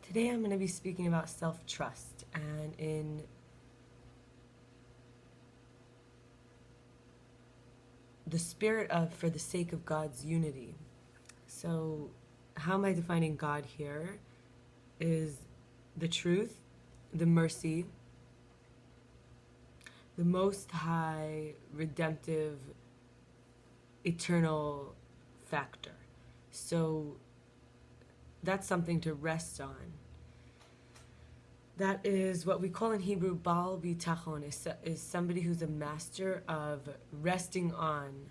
Today I'm going to be speaking about self-trust and in the spirit of for the sake of God's unity. So how am I defining God here is the truth, the mercy, the most high, redemptive, eternal factor. So that's something to rest on. That is what we call in Hebrew Baal Bitachon, is somebody who's a master of resting on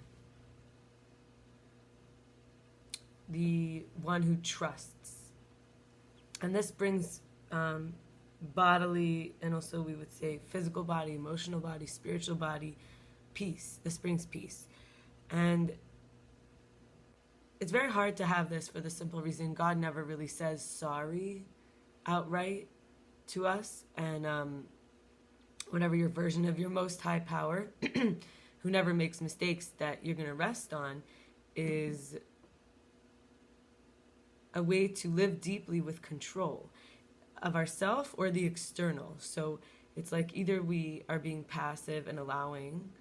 the one who trusts. And this brings bodily, and also we would say physical body, emotional body, spiritual body, peace. This brings peace. And it's very hard to have this for the simple reason God never really says sorry outright to us. And whatever your version of your most high power, who never makes mistakes, that you're going to rest on, is a way to live deeply with control of ourself or the external. So it's like either we are being passive and allowing,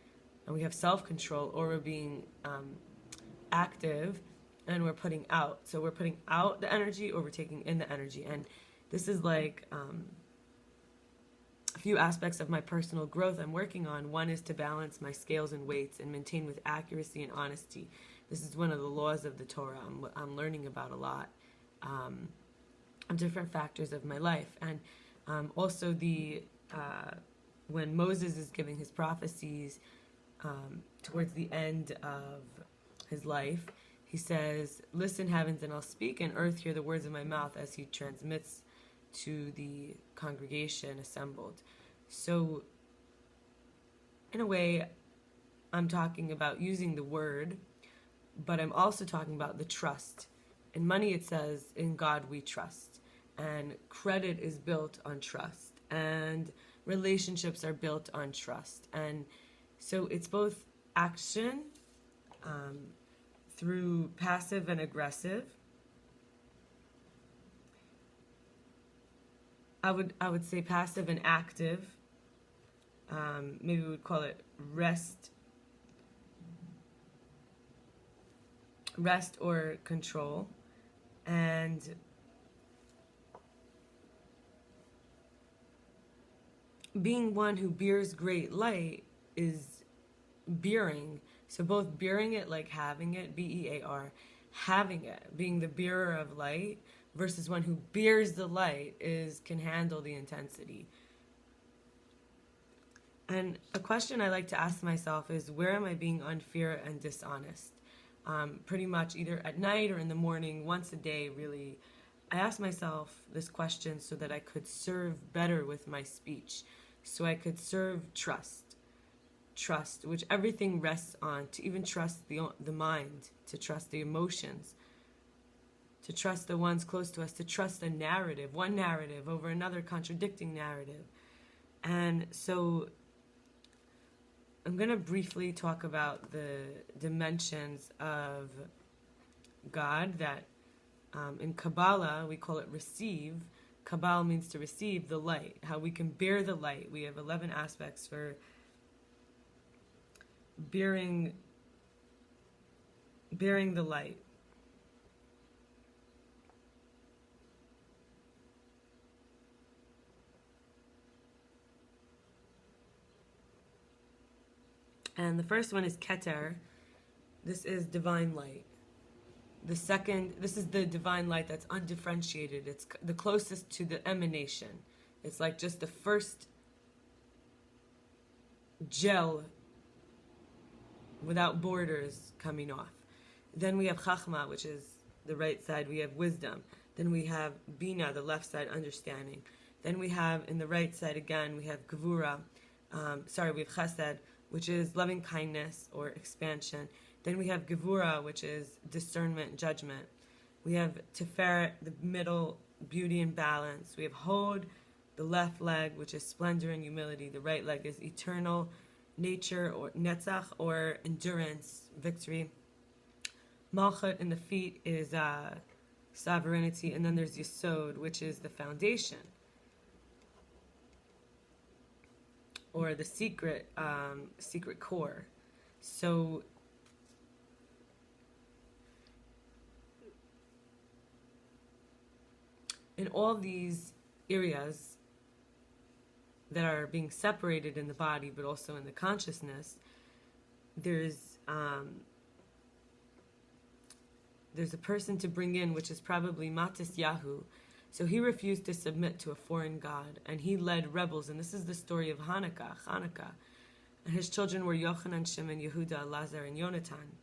and we have self-control, or we're being active and we're putting out. So we're putting out the energy, or we're taking in the energy. And this is like a few aspects of my personal growth I'm working on. One is to balance my scales and weights and maintain with accuracy and honesty. This is one of the laws of the Torah I'm learning about a lot, of different factors of my life. And also when Moses is giving his prophecies towards the end of his life, he says, "Listen, heavens, and I'll speak, and earth, hear the words of my mouth," as he transmits to the congregation assembled. So, in a way, I'm talking about using the word, but I'm also talking about the trust. In money, it says, "In God we trust." And credit is built on trust. And relationships are built on trust. And so it's both action through passive and aggressive. I would say passive and active. Maybe we would call it rest or control. And being one who bears great light is bearing. So both bearing it, like having it, B-E-A-R, having it, being the bearer of light, versus one who bears the light can handle the intensity. And a question I like to ask myself is, where am I being unfair and dishonest? Pretty much either at night or in the morning, once a day, really. I ask myself this question so that I could serve better with my speech, so I could serve trust, which everything rests on, to even trust the mind, to trust the emotions, to trust the ones close to us, to trust a narrative, one narrative over another contradicting narrative. And so I'm going to briefly talk about the dimensions of God that in Kabbalah we call it receive. Kabbalah means to receive the light, how we can bear the light. We have 11 aspects for bearing the light. And the first one is Keter. This is divine light. The second, this is the divine light that's undifferentiated. It's the closest to the emanation. It's like just the first gel without borders coming off. Then we have Chachma, which is the right side. We have wisdom. Then we have Bina, the left side, understanding. Then we have, in the right side again, we have Gevura. We have Chesed, which is loving kindness or expansion. Then we have Gevura, which is discernment, judgment. We have Tiferet, the middle, beauty and balance. We have Hod, the left leg, which is splendor and humility. The right leg is eternal nature, or Netzach, or endurance, victory. Malchut in the feet is sovereignty, and then there's Yesod, which is the foundation, or the secret core. So in all these areas that are being separated in the body, but also in the consciousness, there's a person to bring in, which is probably Matisyahu. So he refused to submit to a foreign god, and he led rebels. And this is the story of Hanukkah. And his children were Yochanan, Shimon, Yehuda, Lazar, and Yonatan.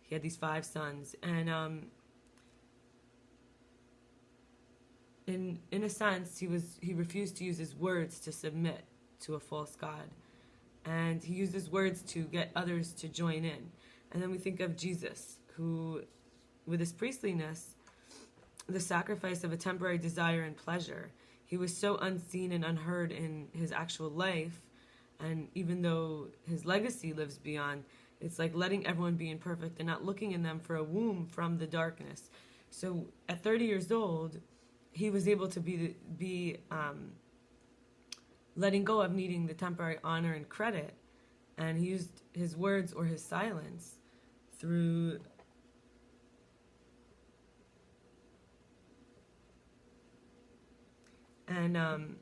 He had these 5 sons, and in a sense, he refused to use his words to submit to a false god, and he used his words to get others to join in. And then we think of Jesus, who, with his priestliness, the sacrifice of a temporary desire and pleasure, he was so unseen and unheard in his actual life, and even though his legacy lives beyond, it's like letting everyone be imperfect and not looking in them for a womb from the darkness. So at 30 years old, he was able to be letting go of needing the temporary honor and credit, and he used his words or his silence through and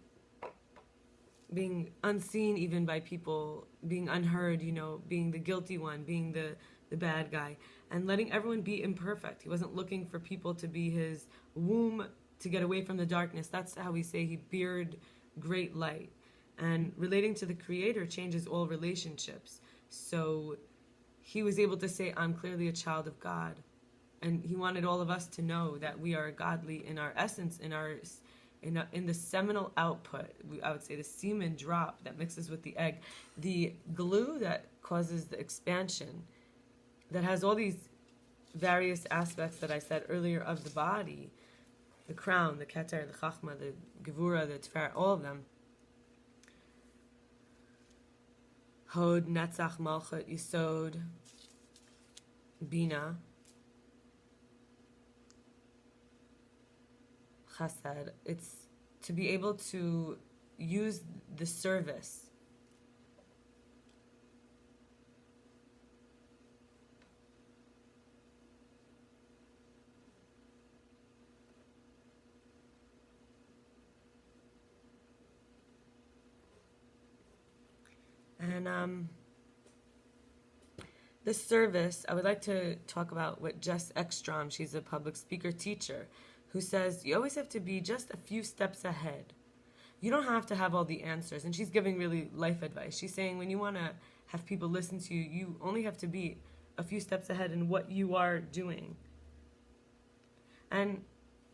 being unseen even by people, being unheard, being the guilty one, being the bad guy, and letting everyone be imperfect. He wasn't looking for people to be his womb to get away from the darkness. That's how we say he beared great light. And relating to the Creator changes all relationships. So he was able to say, I'm clearly a child of God. And he wanted all of us to know that we are godly in our essence, in the seminal output. I would say the semen drop that mixes with the egg. The glue that causes the expansion, that has all these various aspects that I said earlier of the body, the crown, the keter, the chachma, the gevura, the tefera, all of them. Hod, Netzach, Malchut, Yesod, Bina, Chesed. It's to be able to use the service and this service. I would like to talk about what Jess Ekstrom, she's a public speaker teacher, who says you always have to be just a few steps ahead. You don't have to have all the answers. And she's giving really life advice. She's saying when you want to have people listen to you, you only have to be a few steps ahead in what you are doing. And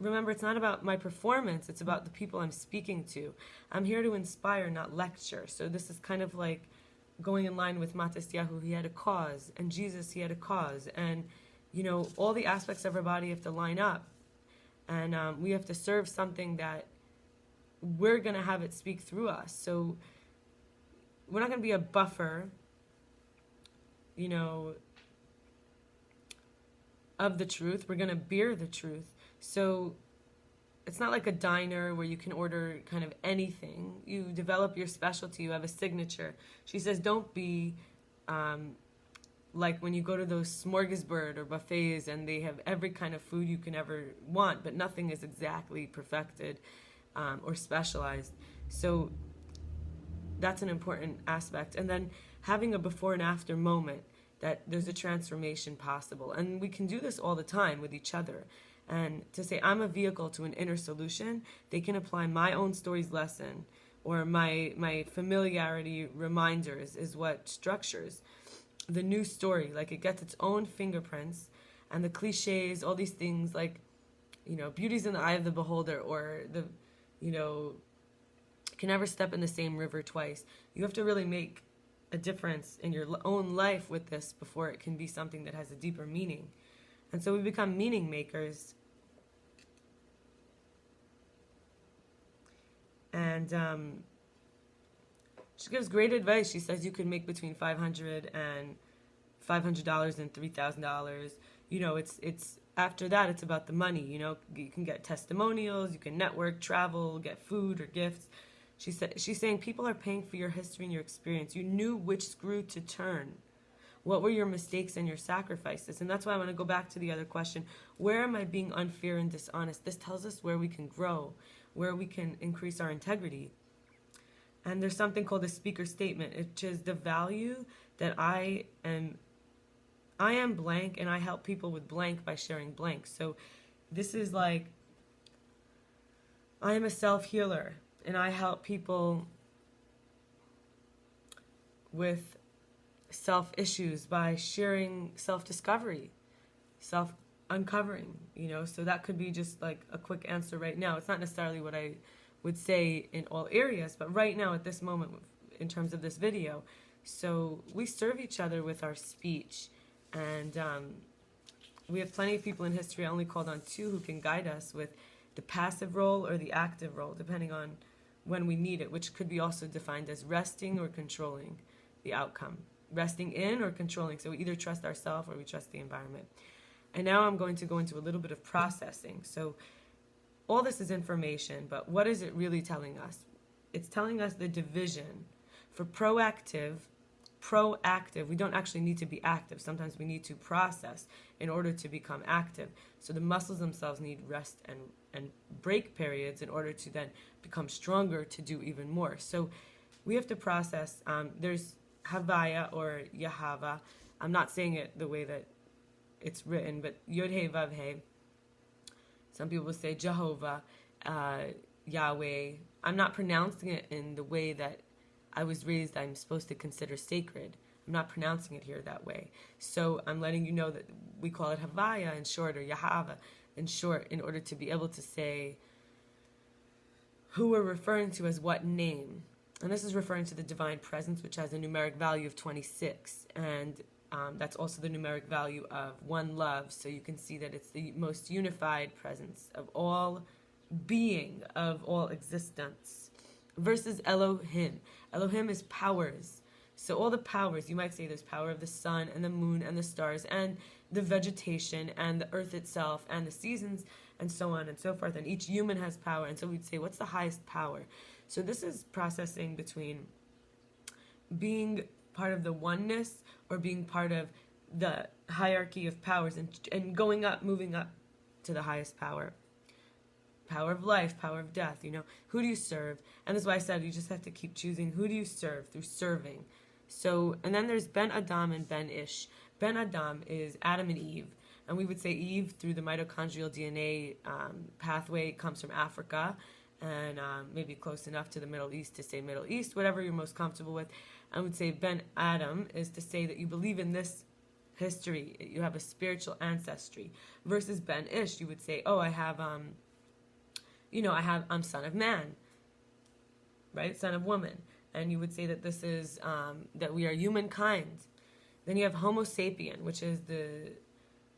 remember, it's not about my performance. It's about the people I'm speaking to. I'm here to inspire, not lecture. So this is kind of like going in line with Matisyahu. He had a cause. And Jesus, he had a cause. And, all the aspects of our body have to line up. And we have to serve something that we're going to have it speak through us. So we're not going to be a buffer, of the truth. We're going to bear the truth. So it's not like a diner where you can order kind of anything. You develop your specialty. You have a signature. She says don't be like when you go to those smorgasbord or buffets and they have every kind of food you can ever want, but nothing is exactly perfected or specialized. So that's an important aspect. And then having a before and after moment, that there's a transformation possible. And we can do this all the time with each other. And to say I'm a vehicle to an inner solution, they can apply my own stories lesson or my familiarity reminders is what structures the new story. Like it gets its own fingerprints, and the cliches, all these things like, beauty's in the eye of the beholder, or can never step in the same river twice. You have to really make a difference in your own life with this before it can be something that has a deeper meaning. And so we become meaning makers. And she gives great advice. She says you could make between $500 and $500 and $3,000. It's after that, it's about the money. You can get testimonials, you can network, travel, get food or gifts. She's saying people are paying for your history and your experience. You knew which screw to turn. What were your mistakes and your sacrifices? And that's why I want to go back to the other question. Where am I being unfair and dishonest? This tells us where we can grow, where we can increase our integrity. And there's something called a speaker statement, which is the value that I am blank, and I help people with blank by sharing blank. So this is like, I am a self-healer, and I help people with self-issues by sharing self-discovery, self-uncovering, So that could be just like a quick answer right now. It's not necessarily what I would say in all areas, but right now at this moment in terms of this video. So we serve each other with our speech, and we have plenty of people in history. I only called on 2 who can guide us with the passive role or the active role, depending on when we need it, which could be also defined as resting or controlling the outcome. Resting in or controlling. So we either trust ourselves or we trust the environment. And now I'm going to go into a little bit of processing. So all this is information, but what is it really telling us? It's telling us the division. For proactive, we don't actually need to be active. Sometimes we need to process in order to become active. So the muscles themselves need rest and break periods in order to then become stronger to do even more. So we have to process. There's Havaya or Yahava. I'm not saying it the way that it's written, but Yod He Vav He. Some people say Jehovah, Yahweh. I'm not pronouncing it in the way that I was raised I'm supposed to consider sacred. I'm not pronouncing it here that way. So I'm letting you know that we call it Havaya in short, or Yahava in short, in order to be able to say who we're referring to as what name. And this is referring to the divine presence, which has a numeric value of 26. And that's also the numeric value of one love. So you can see that it's the most unified presence of all being, of all existence. Versus Elohim. Elohim is powers. So all the powers, you might say there's power of the sun and the moon and the stars and the vegetation and the earth itself and the seasons and so on and so forth. And each human has power. And so we'd say, what's the highest power? So this is processing between being part of the oneness or being part of the hierarchy of powers and going up, moving up to the highest power. Power of life, power of death, Who do you serve? And that's why I said you just have to keep choosing who do you serve through serving. So, and then there's Ben Adam and Ben Ish. Ben Adam is Adam and Eve. And we would say Eve, through the mitochondrial DNA pathway, comes from Africa. And maybe close enough to the Middle East to say Middle East, whatever you're most comfortable with. I would say Ben Adam is to say that you believe in this history, you have a spiritual ancestry. Versus Ben Ish, you would say, oh, I have, I'm son of man, right? Son of woman. And you would say that this is, that we are humankind. Then you have Homo sapien, which is the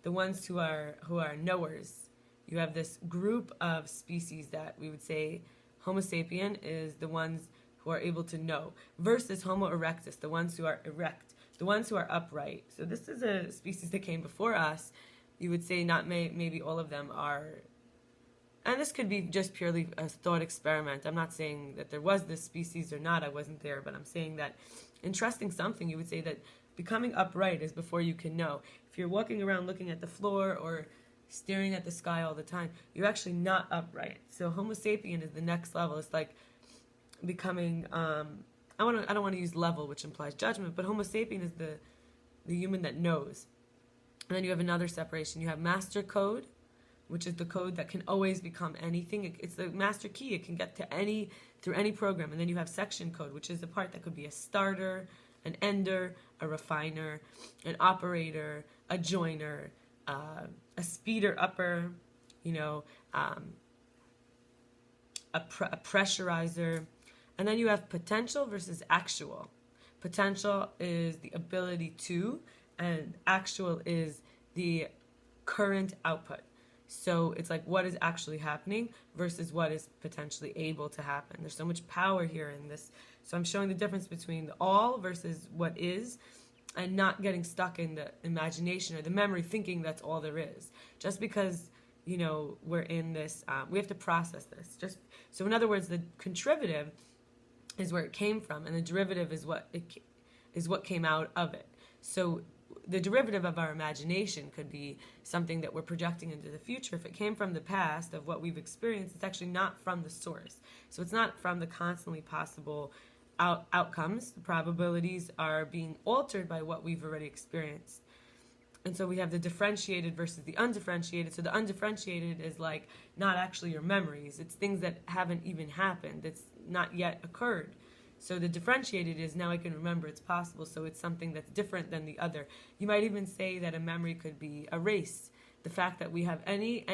ones who are knowers. You have this group of species that we would say Homo sapien is the ones who are able to know, versus Homo erectus, the ones who are erect, the ones who are upright. So this is a species that came before us. You would say not maybe all of them are, and this could be just purely a thought experiment. I'm not saying that there was this species or not. I wasn't there, but I'm saying that in trusting something, you would say that becoming upright is before you can know. If you're walking around looking at the floor or staring at the sky all the time, you're actually not upright. So Homo sapien is the next level. It's like becoming, I don't want to use level, which implies judgment, but Homo sapien is the human that knows. And then you have another separation. You have master code, which is the code that can always become anything. It's the master key. It can get to through any program. And then you have section code, which is the part that could be a starter, an ender, a refiner, an operator, a joiner, a speeder upper, a pressurizer. And then you have potential versus actual. Potential is the ability to, and actual is the current output. So it's like what is actually happening versus what is potentially able to happen. There's so much power here in this. So I'm showing the difference between the all versus what is, and not getting stuck in the imagination or the memory thinking that's all there is. Just because, we're in this, we have to process this. So in other words, the contrivative is where it came from, and the derivative is what came out of it. So the derivative of our imagination could be something that we're projecting into the future. If it came from the past of what we've experienced, it's actually not from the source. So it's not from the constantly possible outcomes. The probabilities are being altered by what we've already experienced. And so we have the differentiated versus the undifferentiated. So the undifferentiated is like not actually your memories. It's things that haven't even happened. It's not yet occurred. So the differentiated is now I can remember it's possible. So it's something that's different than the other. You might even say that a memory could be a race. The fact that we have any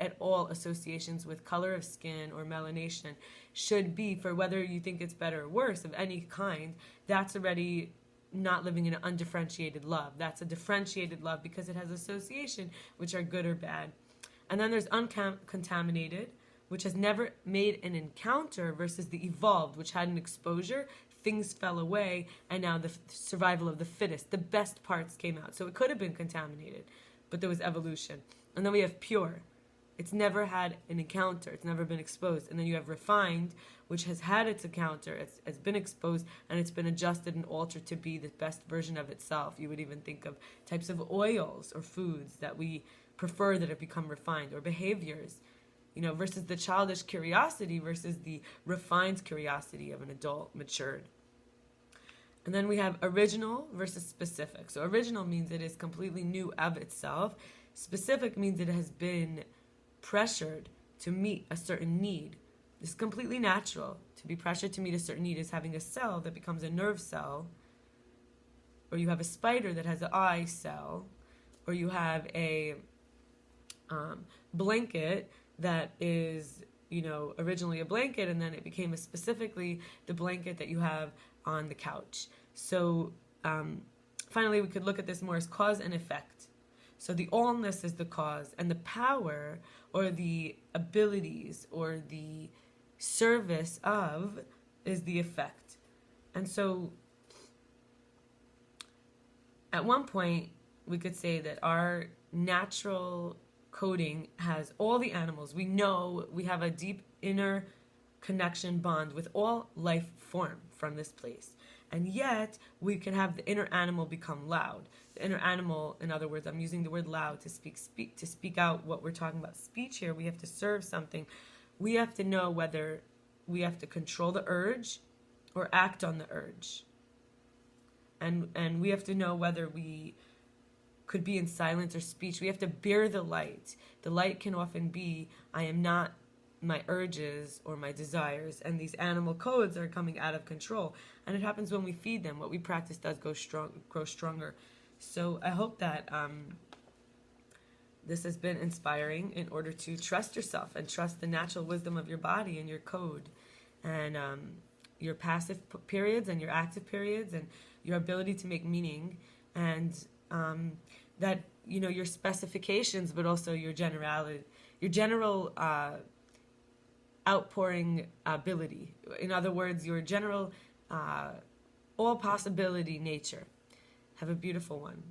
at all associations with color of skin or melanation should be, for whether you think it's better or worse of any kind, that's already not living in an undifferentiated love. That's a differentiated love because it has association, which are good or bad. And then there's uncontaminated, which has never made an encounter, versus the evolved, which had an exposure, things fell away, and now the survival of the fittest, the best parts came out. So it could have been contaminated, but there was evolution. And then we have pure. It's never had an encounter. It's never been exposed. And then you have refined, which has had its encounter. It's been exposed, and it's been adjusted and altered to be the best version of itself. You would even think of types of oils or foods that we prefer that have become refined, or behaviors, versus the childish curiosity versus the refined curiosity of an adult, matured. And then we have original versus specific. So original means it is completely new of itself. Specific means it has been pressured to meet a certain need. It's completely natural. To be pressured to meet a certain need is having a cell that becomes a nerve cell, or you have a spider that has an eye cell, or you have a blanket that is, originally a blanket, and then it became specifically the blanket that you have on the couch. So finally, we could look at this more as cause and effect. So the allness is the cause, and the power or the abilities or the service of is the effect. And so at one point, we could say that our natural coding has all the animals. We know we have a deep inner connection bond with all life form from this place. And yet, we can have the inner animal become loud. The inner animal, in other words, I'm using the word loud to speak out what we're talking about. Speech here, we have to serve something. We have to know whether we have to control the urge or act on the urge. And we have to know whether we could be in silence or speech. We have to bear the light. The light can often be, I am not my urges or my desires, and these animal codes are coming out of control. And it happens when we feed them. What we practice does grow stronger. So I hope that this has been inspiring in order to trust yourself and trust the natural wisdom of your body and your code, and your passive periods and your active periods, and your ability to make meaning, and that your specifications, but also your generality, your general outpouring ability. In other words, your general all possibility nature. Have a beautiful one.